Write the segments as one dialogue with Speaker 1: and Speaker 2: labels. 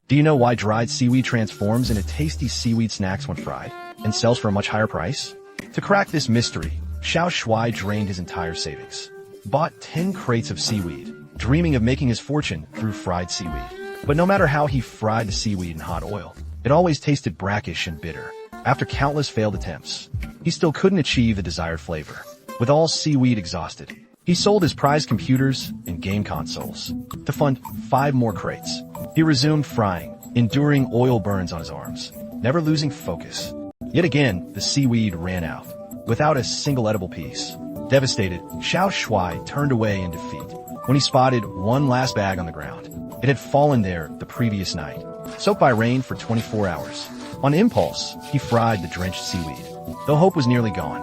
Speaker 1: Do you know why dried seaweed transforms into tasty seaweed snacks when fried and sells for a much higher price? To crack this mystery, Xiao Shuai drained his entire savings, bought 10 crates of seaweed, dreaming of making his fortune through fried seaweed. But no matter how he fried the seaweed in hot oil, it always tasted brackish and bitter. After countless failed attempts, he still couldn't achieve the desired flavor. With all seaweed exhausted, he sold his prized computers and game consoles to fund 5 more crates. He resumed frying, enduring oil burns on his arms, never losing focus. Yet again, the seaweed ran out, without a single edible piece. Devastated, Xiao Shuai turned away in defeat when he spotted one last bag on the ground. It had fallen there the previous night, soaked by rain for 24 hours. On impulse, he fried the drenched seaweed, though hope was nearly gone.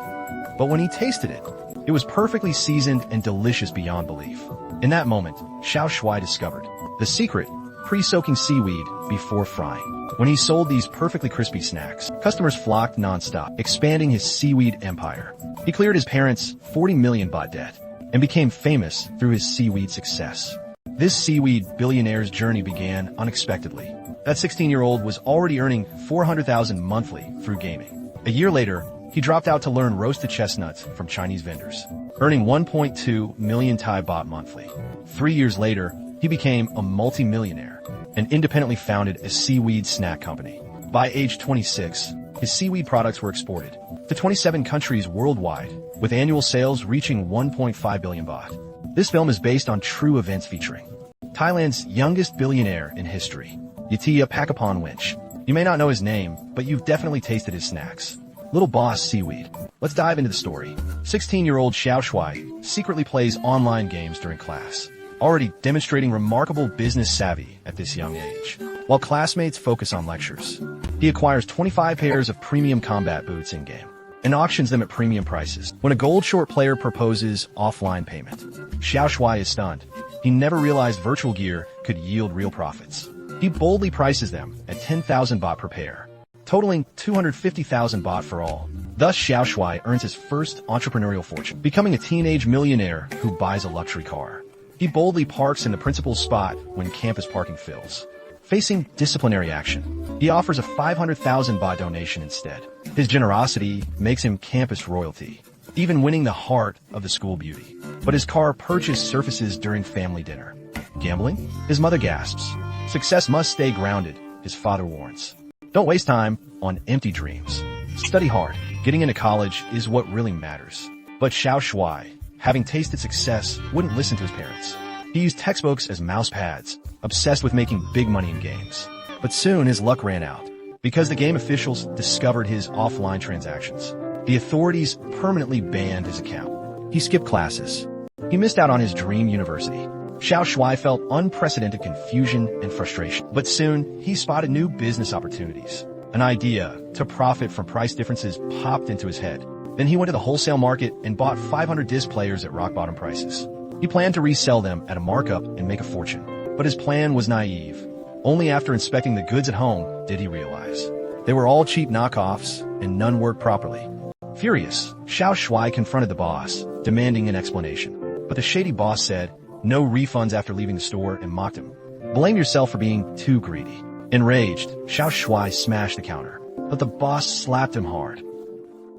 Speaker 1: But when he tasted it, it was perfectly seasoned and delicious beyond belief. In that moment, Xiao Shuai discovered the secret: pre-soaking seaweed before frying. When he sold these perfectly crispy snacks, customers flocked non-stop, expanding his seaweed empire. He cleared his parents' 40 million baht debt and became famous through his seaweed success. This seaweed billionaire's journey began unexpectedly. That 16-year-old was already earning 400,000 monthly through gaming. A year later, he dropped out to learn roasted chestnuts from Chinese vendors, earning 1.2 million Thai baht monthly. 3 years later, he became a multi-millionaire and independently founded a seaweed snack company. By age 26, his seaweed products were exported to 27 countries worldwide, with annual sales reaching 1.5 billion baht. This film is based on true events featuring Thailand's youngest billionaire in history, Yatia Pakapon Winch. You may not know his name, but you've definitely tasted his snacks. Little Boss Seaweed. Let's dive into the story. 16-year-old Xiao Shuai secretly plays online games during class, already demonstrating remarkable business savvy at this young age. While classmates focus on lectures, he acquires 25 pairs of premium combat boots in-game and auctions them at premium prices. When a gold short player proposes offline payment, Xiao Shuai is stunned. He never realized virtual gear could yield real profits. He boldly prices them at 10,000 baht per pair, totaling 250,000 baht for all. Thus, Xiao Shuai earns his first entrepreneurial fortune, becoming a teenage millionaire who buys a luxury car. He boldly parks in the principal's spot when campus parking fills. Facing disciplinary action, he offers a 500,000 baht donation instead. His generosity makes him campus royalty, even winning the heart of the school beauty. But his car purchase surfaces during family dinner. Gambling? His mother gasps. Success must stay grounded, his father warns. Don't waste time on empty dreams. Study hard. Getting into college is what really matters. But Xiao Shuai, having tasted success, wouldn't listen to his parents. He used textbooks as mouse pads, obsessed with making big money in games. But soon his luck ran out, because the game officials discovered his offline transactions. The authorities permanently banned his account. He skipped classes. He missed out on his dream university. Xiao Shuai felt unprecedented confusion and frustration. But soon, he spotted new business opportunities. An idea to profit from price differences popped into his head. Then he went to the wholesale market and bought 500 disc players at rock-bottom prices. He planned to resell them at a markup and make a fortune. But his plan was naive. Only after inspecting the goods at home did he realize they were all cheap knockoffs and none worked properly. Furious, Xiao Shuai confronted the boss, demanding an explanation. But the shady boss said no refunds after leaving the store and mocked him. Blame yourself for being too greedy. Enraged, Xiao Shuai smashed the counter, but the boss slapped him hard.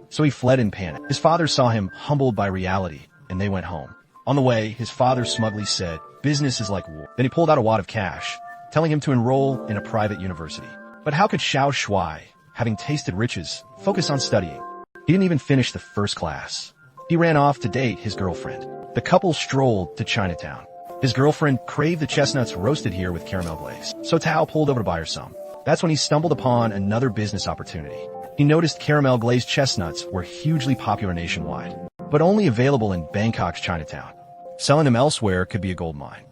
Speaker 1: So he fled in panic. His father saw him humbled by reality, and they went home. On the way, his father smugly said, "Business is like war." Then he pulled out a wad of cash, telling him to enroll in a private university. But how could Xiao Shuai, having tasted riches, focus on studying? He didn't even finish the first class. He ran off to date his girlfriend. The couple strolled to Chinatown. His girlfriend craved the chestnuts roasted here with caramel glaze, so Tao pulled over to buy her some. That's when he stumbled upon another business opportunity. He noticed caramel glazed chestnuts were hugely popular nationwide, but only available in Bangkok's Chinatown. Selling them elsewhere could be a gold mine.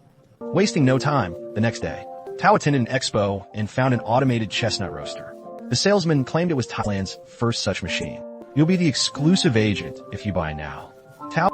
Speaker 1: Wasting no time, the next day, Tao attended an expo and found an automated chestnut roaster. The salesman claimed it was Thailand's first such machine. You'll be the exclusive agent if you buy now.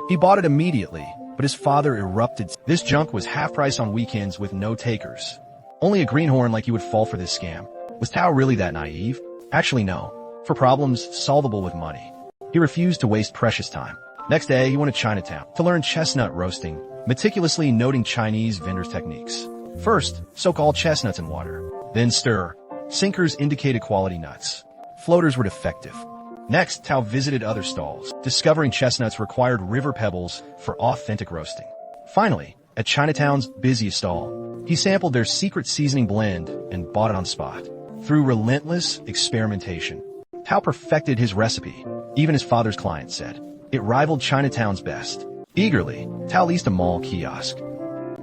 Speaker 1: He bought it immediately, but his father erupted. This junk was half price on weekends with no takers. Only a greenhorn like you would fall for this scam. Was Tao really that naive? Actually, no. For problems solvable with money. He refused to waste precious time. Next day, he went to Chinatown to learn chestnut roasting, meticulously noting Chinese vendors' techniques. First, soak all chestnuts in water. Then stir. Sinkers indicated quality nuts. Floaters were defective. Next, Tao visited other stalls, discovering chestnuts required river pebbles for authentic roasting. Finally, at Chinatown's busiest stall, he sampled their secret seasoning blend and bought it on spot. Through relentless experimentation, Tao perfected his recipe. Even his father's client said it rivaled Chinatown's best. Eagerly, Tao leased a mall kiosk,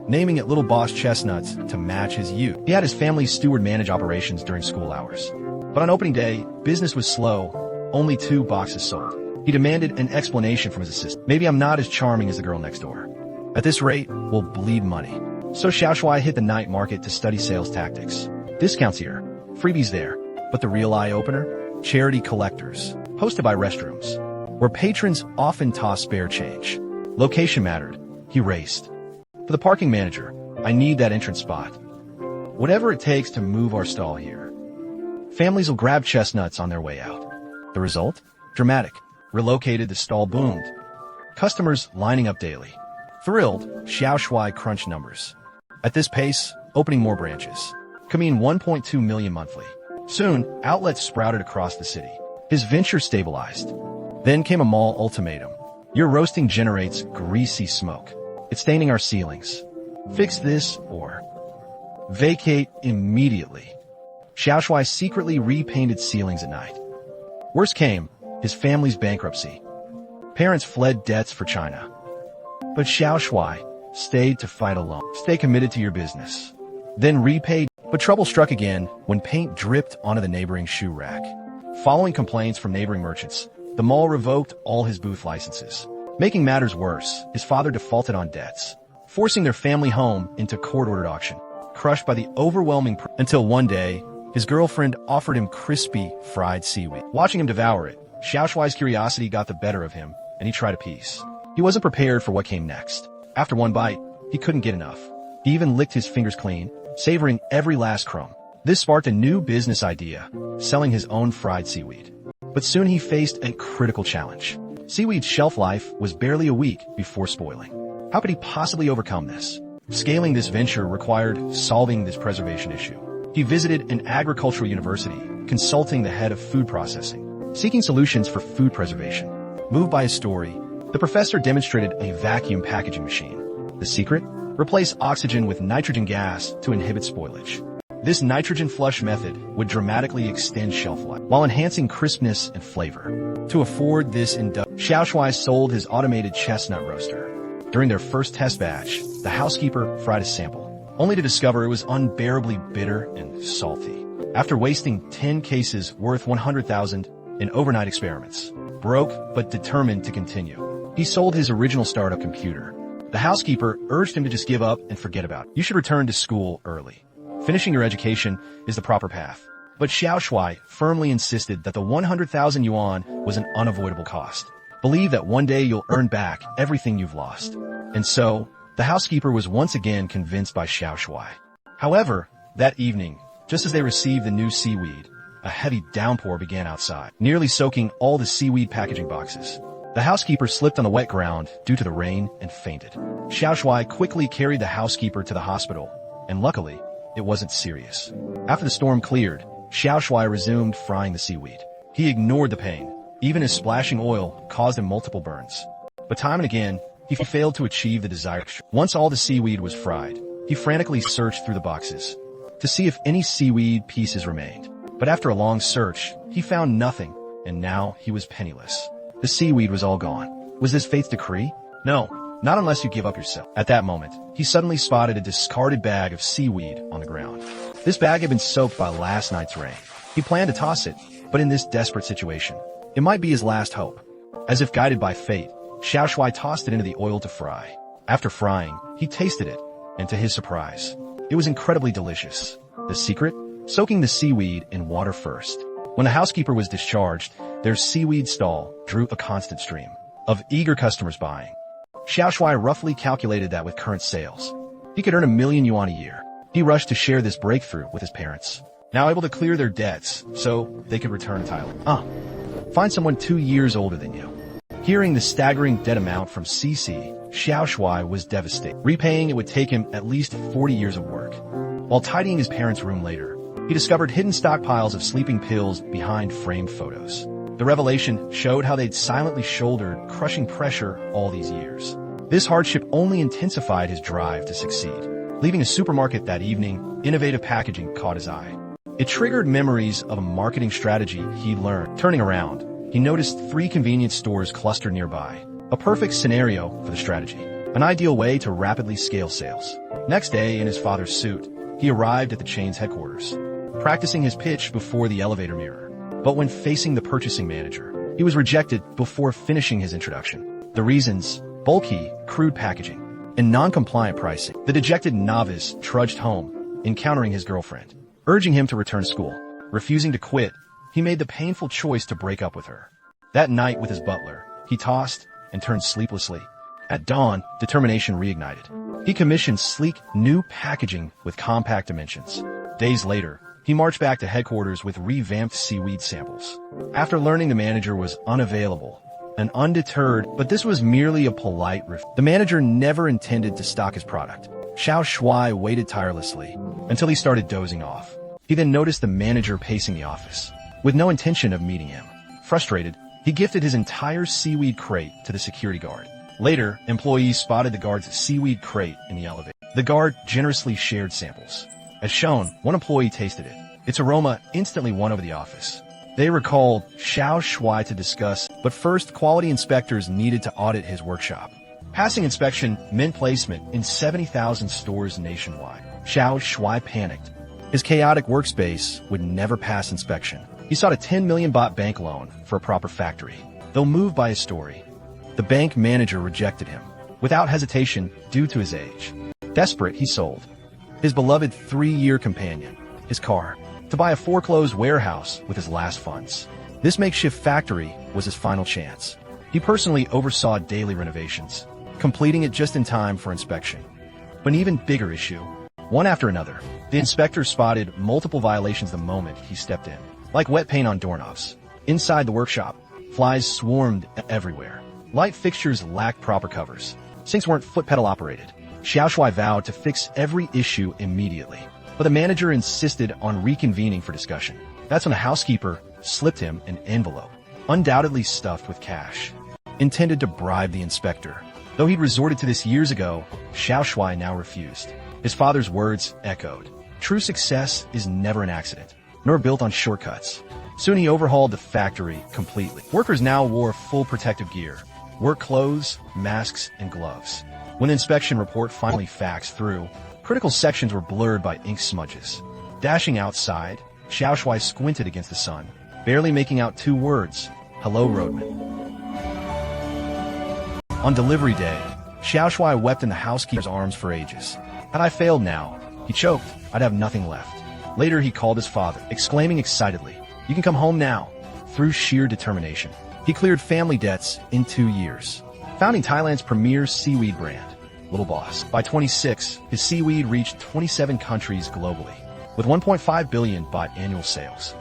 Speaker 1: naming it Little Boss Chestnuts to match his youth. He had his family's steward manage operations during school hours. But on opening day, business was slow. Only 2 boxes sold. He demanded an explanation from his assistant. Maybe I'm not as charming as the girl next door. At this rate, we'll bleed money. So Xiao Shuai hit the night market to study sales tactics. Discounts here, freebies there. But the real eye-opener? Charity collectors, hosted by restrooms, where patrons often toss spare change. Location mattered. He raced. For the parking manager, I need that entrance spot. Whatever it takes to move our stall here. Families will grab chestnuts on their way out. The result? Dramatic. Relocated, the stall boomed. Customers lining up daily. Thrilled, Xiao Shuai crunched numbers. At this pace, opening more branches could mean 1.2 million monthly. Soon, outlets sprouted across the city. His venture stabilized. Then came a mall ultimatum. Your roasting generates greasy smoke. It's staining our ceilings. Fix this or vacate immediately. Xiao Shuai secretly repainted ceilings at night. Worst came, his family's bankruptcy. Parents fled debts for China. But Xiao Shuai stayed to fight alone. Stay committed to your business. Then repaid. But trouble struck again when paint dripped onto the neighboring shoe rack. Following complaints from neighboring merchants, the mall revoked all his booth licenses. Making matters worse, his father defaulted on debts, forcing their family home into court-ordered auction, crushed by the overwhelming until one day, his girlfriend offered him crispy, fried seaweed. Watching him devour it, Xiao Shuai's curiosity got the better of him, and he tried a piece. He wasn't prepared for what came next. After one bite, he couldn't get enough. He even licked his fingers clean, savoring every last crumb. This sparked a new business idea, selling his own fried seaweed. But soon he faced a critical challenge. Seaweed's shelf life was barely a week before spoiling. How could he possibly overcome this? Scaling this venture required solving this preservation issue. He visited an agricultural university, consulting the head of food processing, seeking solutions for food preservation. Moved by his story, the professor demonstrated a vacuum packaging machine. The secret? Replace oxygen with nitrogen gas to inhibit spoilage. This nitrogen flush method would dramatically extend shelf life while enhancing crispness and flavor. To afford this Xiao Shuai sold his automated chestnut roaster. During their first test batch, the housekeeper fried a sample, only to discover it was unbearably bitter and salty. After wasting 10 cases worth 100,000 in overnight experiments, broke but determined to continue, he sold his original startup computer. The housekeeper urged him to just give up and forget about it. You should return to school early. Finishing your education is the proper path. But Xiao Shuai firmly insisted that the 100,000 yuan was an unavoidable cost. Believe that one day you'll earn back everything you've lost. And so, the housekeeper was once again convinced by Xiao Shuai. However, that evening, just as they received the new seaweed, a heavy downpour began outside, nearly soaking all the seaweed packaging boxes. The housekeeper slipped on the wet ground due to the rain and fainted. Xiao Shuai quickly carried the housekeeper to the hospital, and luckily, it wasn't serious. After the storm cleared, Xiao Shuai resumed frying the seaweed. He ignored the pain, even as splashing oil caused him multiple burns. But time and again, he failed to achieve the desired. Once all the seaweed was fried, he frantically searched through the boxes to see if any seaweed pieces remained. But after a long search, he found nothing, and now he was penniless. The seaweed was all gone. Was this fate's decree? No, not unless you give up yourself. At that moment, he suddenly spotted a discarded bag of seaweed on the ground. This bag had been soaked by last night's rain. He planned to toss it, but in this desperate situation, it might be his last hope. As if guided by fate, Xiao Shuai tossed it into the oil to fry. After frying, he tasted it, and to his surprise, it was incredibly delicious. The secret? Soaking the seaweed in water first. When the housekeeper was discharged, their seaweed stall drew a constant stream of eager customers buying. Xiao Shuai roughly calculated that with current sales, he could earn 1 million yuan a year. He rushed to share this breakthrough with his parents, now able to clear their debts so they could return to Thailand. Find someone 2 years older than you. Hearing the staggering debt amount from CC, Xiao Xiao Shui was devastated. Repaying it would take him at least 40 years of work. While tidying his parents' room later, he discovered hidden stockpiles of sleeping pills behind framed photos. The revelation showed how they'd silently shouldered crushing pressure all these years. This hardship only intensified his drive to succeed. Leaving a supermarket that evening, innovative packaging caught his eye. It triggered memories of a marketing strategy he learned. Turning around, he noticed 3 convenience stores clustered nearby. A perfect scenario for the strategy. An ideal way to rapidly scale sales. Next day, in his father's suit, he arrived at the chain's headquarters, practicing his pitch before the elevator mirror. But when facing the purchasing manager, he was rejected before finishing his introduction. The reasons: bulky, crude packaging, and non-compliant pricing. The dejected novice trudged home, encountering his girlfriend, urging him to return to school. Refusing to quit, he made the painful choice to break up with her. That night with his butler, he tossed and turned sleeplessly. At dawn, determination reignited. He commissioned sleek, new packaging with compact dimensions. Days later, he marched back to headquarters with revamped seaweed samples. After learning the manager was unavailable and undeterred, but this was merely a polite refusal. The manager never intended to stock his product. Xiao Shui waited tirelessly until he started dozing off. He then noticed the manager pacing the office, with no intention of meeting him. Frustrated, he gifted his entire seaweed crate to the security guard. Later, employees spotted the guard's seaweed crate in the elevator. The guard generously shared samples. As shown, one employee tasted it. Its aroma instantly won over the office. They recalled Xiao Shui to discuss, but first quality inspectors needed to audit his workshop. Passing inspection meant placement in 70,000 stores nationwide. Xiao Shui panicked. His chaotic workspace would never pass inspection. He sought a 10 million baht bank loan for a proper factory. Though moved by his story, the bank manager rejected him, without hesitation due to his age. Desperate, he sold his beloved 3-year companion, his car, to buy a foreclosed warehouse with his last funds. This makeshift factory was his final chance. He personally oversaw daily renovations, completing it just in time for inspection. But an even bigger issue, one after another, the inspector spotted multiple violations the moment he stepped in. Like wet paint on doorknobs. Inside the workshop, flies swarmed everywhere. Light fixtures lacked proper covers. Sinks weren't foot pedal operated. Xiao Shui vowed to fix every issue immediately. But the manager insisted on reconvening for discussion. That's when a housekeeper slipped him an envelope, undoubtedly stuffed with cash, intended to bribe the inspector. Though he'd resorted to this years ago, Xiao Shui now refused. His father's words echoed. True success is never an accident, nor built on shortcuts. Soon he overhauled the factory completely. Workers now wore full protective gear, work clothes, masks, and gloves. When the inspection report finally faxed through, critical sections were blurred by ink smudges. Dashing outside, Xiao Shui squinted against the sun, barely making out 2 words: "Hello, roadman." On delivery day, Xiao Shui wept in the housekeeper's arms for ages. Had I failed now, he choked, I'd have nothing left. Later he called his father, exclaiming excitedly, "You can come home now." Through sheer determination, he cleared family debts in 2 years, founding Thailand's premier seaweed brand, Little Boss. By 26, his seaweed reached 27 countries globally, with 1.5 billion baht annual sales.